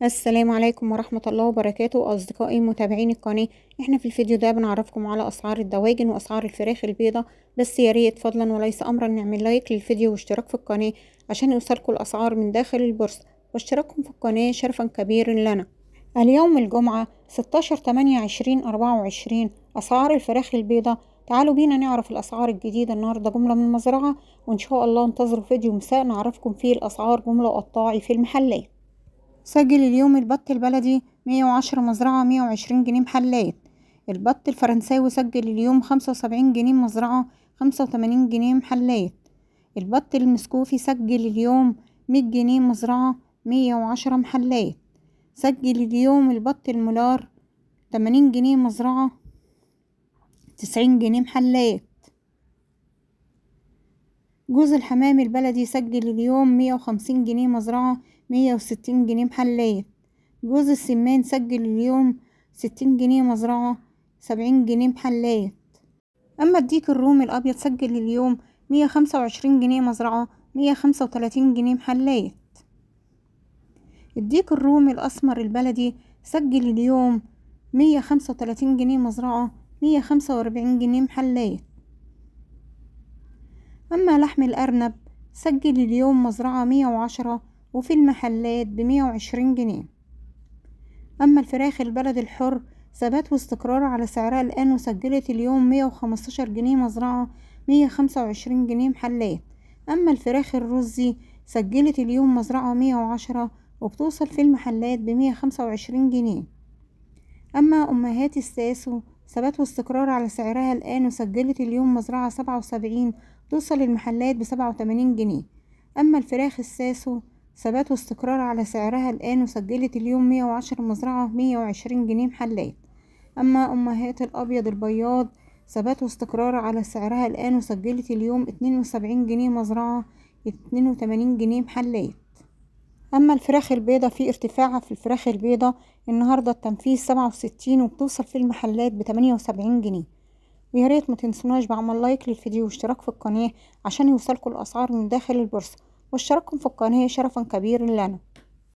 السلام عليكم ورحمة الله وبركاته أصدقائي متابعين القناة. احنا في الفيديو ده بنعرفكم على أسعار الدواجن وأسعار الفراخ البيضة. بس يا ريت فضلا وليس أمرا نعمل لايك للفيديو واشتراك في القناة عشان يوصلكم الأسعار من داخل البورصة، واشتراككم في القناة شرفا كبيرا لنا. اليوم الجمعة 16/8/2024. أسعار الفراخ البيضة. تعالوا بينا نعرف الأسعار الجديدة النهاردة جملة من المزرعة، وإن شاء الله انتظروا فيديو مساء نعرفكم فيه الأسعار جملة وقطاعي في المحلات. سجل اليوم البط البلدي 110 مزرعة 120 جنيه محلات. البط الفرنساوي سجل اليوم 75 جنيه مزرعة 85 جنيه محلات. البط المسكوفي سجل اليوم 100 جنيه مزرعة 110 محلات. سجل اليوم البط المولار 80 جنيه مزرعة 90 جنيه محلات. جوز الحمام البلدي سجل اليوم 150 جنيه مزرعة 160 جنيه محلات. جوز السمان سجل اليوم 60 جنيه مزرعة 70 جنيه محلات. أما الديك الرومي الأبيض سجل اليوم 125 جنيه مزرعة 135 جنيه محلات. الديك الرومي الأسمر البلدي سجل اليوم 135 جنيه مزرعة 145 جنيه محلات. أما لحم الأرنب سجل اليوم مزرعة 110 وفي المحلات ب120 جنيه. أما الفراخ البلد الحر ثبات واستقرار على سعرها الآن، وسجلت اليوم 115 جنيه مزرعة 125 جنيه محلات. أما الفراخ الرزي سجلت اليوم مزرعة 110 وبتوصل في المحلات ب125 جنيه. أما أمهات الساسو ثبات واستقرار على سعرها الآن، وسجلت اليوم مزرعة 77 توصل المحلات ب87 جنيه. أما الفراخ الساسو ثبات واستقرار على سعرها الآن، وسجلت اليوم 110 مزرعة 120 جنيه محلات. أما أمهات الأبيض البياض ثبات واستقرار على سعرها الآن، وسجلت اليوم 72 جنيه مزرعة 82 جنيه محلات. أما الفراخ البيضة في ارتفاع في الفراخ البيضة النهاردة التنفيذ 67 وبتوصل في المحلات ب78 جنيه. ويا ريت ما تنسوناش بعمل لايك للفيديو واشتراك في القناة عشان يوصلكوا الأسعار من داخل البورصة، واشتراككم في القناة شرفا كبيرا لنا.